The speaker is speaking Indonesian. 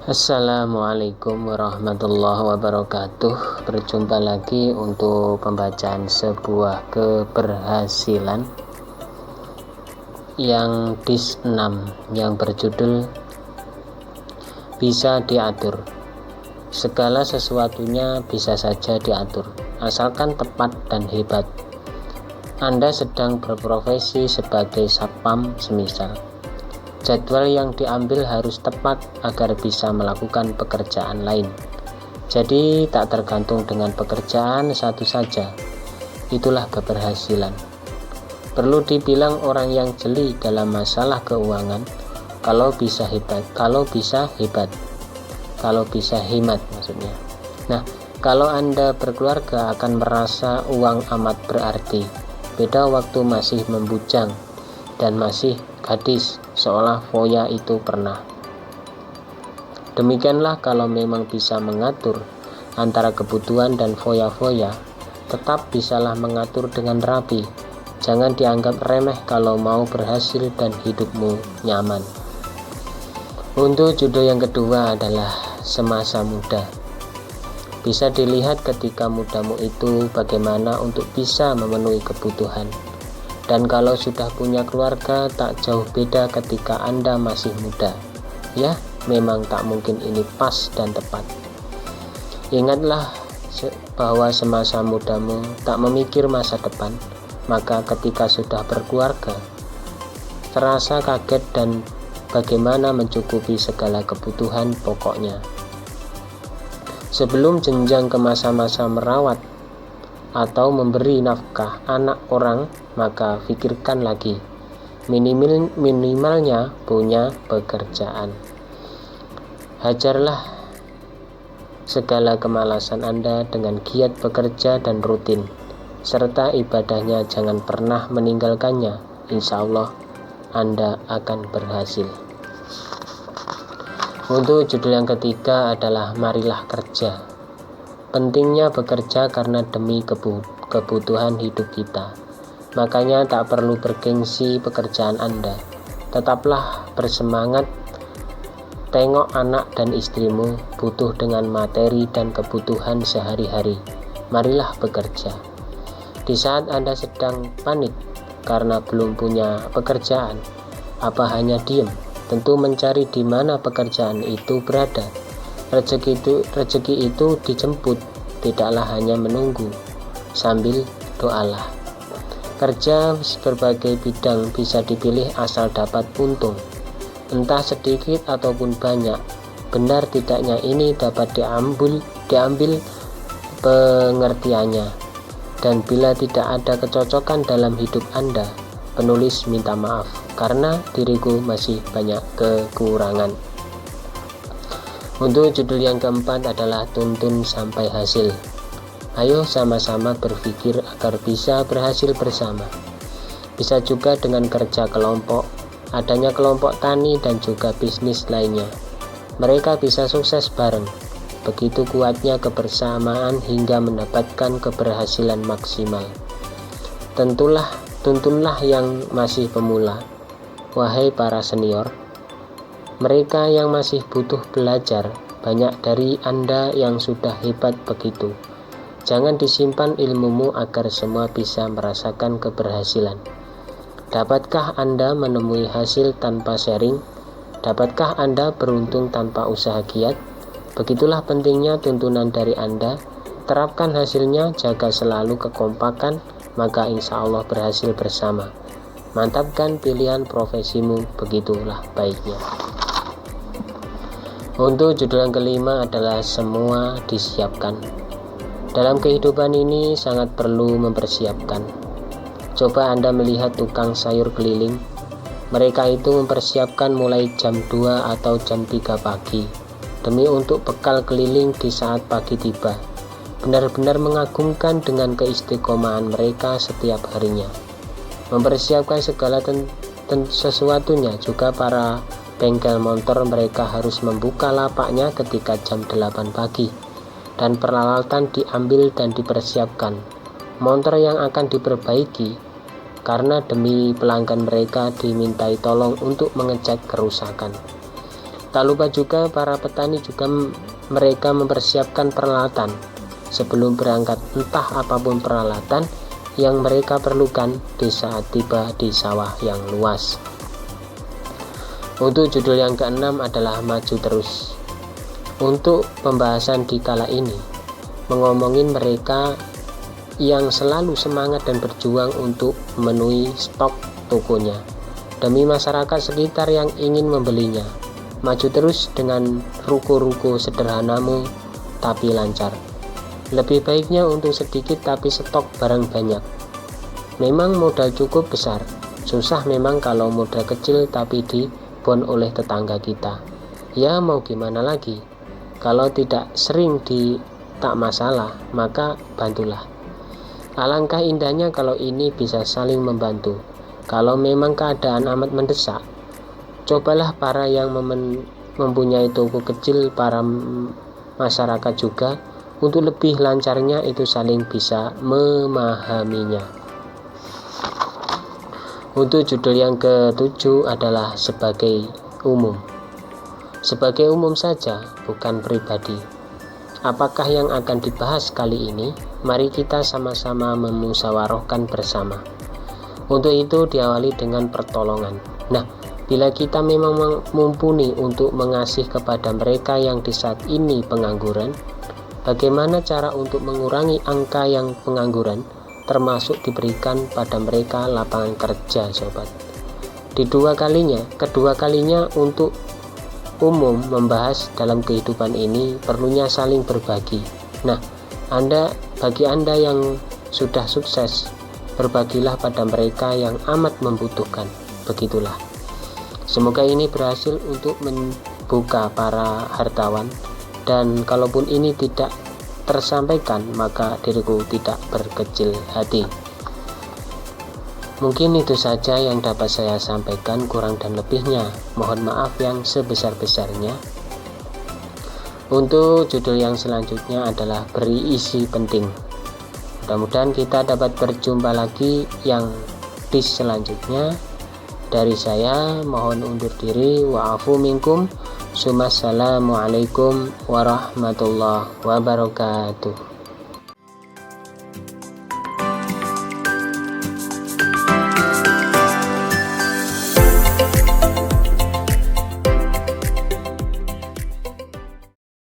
Assalamualaikum warahmatullahi wabarakatuh. Berjumpa lagi untuk pembacaan sebuah keberhasilan yang dis 6 yang berjudul bisa diatur. Segala sesuatunya bisa saja diatur, asalkan tepat dan hebat. Anda sedang berprofesi sebagai satpam semisal. Jadwal yang diambil harus tepat agar bisa melakukan pekerjaan lain. Jadi tak tergantung dengan pekerjaan satu saja. Itulah keberhasilan. Perlu dibilang orang yang jeli dalam masalah keuangan, kalau bisa hebat, kalau bisa hemat maksudnya. Nah, kalau Anda berkeluarga akan merasa uang amat berarti. Beda waktu masih membujang dan masih gadis, seolah foya itu pernah. Demikianlah kalau memang bisa mengatur antara kebutuhan dan foya-foya, tetap bisalah mengatur dengan rapi. Jangan dianggap remeh kalau mau berhasil dan hidupmu nyaman. Untuk judul yang kedua adalah semasa muda. Bisa dilihat ketika mudamu itu bagaimana untuk bisa memenuhi kebutuhan. Dan kalau sudah punya keluarga, tak jauh beda ketika Anda masih muda. Ya, memang tak mungkin ini pas dan tepat. Ingatlah bahwa semasa mudamu tak memikir masa depan, maka ketika sudah berkeluarga, terasa kaget dan bagaimana mencukupi segala kebutuhan pokoknya. Sebelum jenjang ke masa-masa merawat atau memberi nafkah anak orang, maka pikirkan lagi minimalnya punya pekerjaan. Hajarlah segala kemalasan Anda dengan giat bekerja dan rutin, serta ibadahnya jangan pernah meninggalkannya. Insya Allah Anda akan berhasil. Untuk judul yang ketiga adalah marilah kerja. Pentingnya bekerja karena demi kebutuhan hidup kita. Makanya tak perlu bergengsi pekerjaan Anda. Tetaplah bersemangat. Tengok anak dan istrimu butuh dengan materi dan kebutuhan sehari-hari. Marilah bekerja. Di saat Anda sedang panik karena belum punya pekerjaan, apa hanya diem? Tentu mencari di mana pekerjaan itu berada. Rezeki itu dijemput, tidaklah hanya menunggu. Sambil doalah. Kerja berbagai bidang bisa dipilih asal dapat untung, entah sedikit ataupun banyak. Benar tidaknya ini dapat diambil pengertiannya. Dan bila tidak ada kecocokan dalam hidup Anda, penulis minta maaf karena diriku masih banyak kekurangan. Untuk judul yang keempat adalah tuntun sampai hasil. Ayo sama-sama berpikir agar bisa berhasil bersama. Bisa juga dengan kerja kelompok, adanya kelompok tani dan juga bisnis lainnya. Mereka bisa sukses bareng. Begitu kuatnya kebersamaan hingga mendapatkan keberhasilan maksimal. Tuntunlah yang masih pemula. Wahai para senior, mereka yang masih butuh belajar, banyak dari Anda yang sudah hebat begitu. Jangan disimpan ilmumu agar semua bisa merasakan keberhasilan. Dapatkah Anda menemui hasil tanpa sharing? Dapatkah Anda beruntung tanpa usaha giat? Begitulah pentingnya tuntunan dari Anda. Terapkan hasilnya, jaga selalu kekompakan, maka insya Allah berhasil bersama. Mantapkan pilihan profesimu, begitulah baiknya. Untuk judul yang kelima adalah semua disiapkan. Dalam kehidupan ini sangat perlu mempersiapkan. Coba Anda melihat tukang sayur keliling. Mereka itu mempersiapkan mulai jam 2 atau jam 3 pagi demi untuk bekal keliling di saat pagi tiba. Benar-benar mengagumkan dengan keistiqomahan mereka setiap harinya. Mempersiapkan segala sesuatunya. Juga para bengkel motor, mereka harus membuka lapaknya ketika jam 8 pagi. Dan peralatan diambil dan dipersiapkan. Motor yang akan diperbaiki karena demi pelanggan mereka dimintai tolong untuk mengecek kerusakan. Tak lupa juga para petani juga mereka mempersiapkan peralatan sebelum berangkat, entah apapun peralatan yang mereka perlukan di saat tiba di sawah yang luas. Untuk judul yang keenam adalah maju terus. Untuk pembahasan di kala ini mengomongin mereka yang selalu semangat dan berjuang untuk memenuhi stok tokonya demi masyarakat sekitar yang ingin membelinya. Maju terus dengan ruko-ruko sederhanamu tapi lancar. Lebih baiknya untuk sedikit tapi stok barang banyak. Memang modal cukup besar, susah memang kalau modal kecil tapi dibon oleh tetangga kita. Ya mau gimana lagi, kalau tidak sering tak masalah, maka bantulah. Alangkah indahnya kalau ini bisa saling membantu. Kalau memang keadaan amat mendesak, cobalah para yang mempunyai toko kecil, para masyarakat juga, untuk lebih lancarnya itu saling bisa memahaminya. Untuk judul yang ke-7 adalah sebagai umum. Sebagai umum saja, bukan pribadi. Apakah yang akan dibahas kali ini? Mari kita sama-sama memusyawarahkan bersama. Untuk itu diawali dengan pertolongan. Nah, bila kita memang mumpuni untuk mengasih kepada mereka yang di saat ini pengangguran, bagaimana cara untuk mengurangi angka yang pengangguran, termasuk diberikan pada mereka lapangan kerja, sobat. Kedua kalinya untuk umum membahas dalam kehidupan ini perlunya saling berbagi. Nah, bagi Anda yang sudah sukses, berbagilah pada mereka yang amat membutuhkan. Begitulah. Semoga ini berhasil untuk membuka para hartawan, dan kalaupun ini tidak tersampaikan, maka diriku tidak berkecil hati. Mungkin itu saja yang dapat saya sampaikan, kurang dan lebihnya mohon maaf yang sebesar-besarnya. Untuk judul yang selanjutnya adalah berisi penting. Mudah-mudahan kita dapat berjumpa lagi yang di selanjutnya. Dari saya mohon undur diri, wa'afu minkum. Assalamualaikum warahmatullahi wabarakatuh.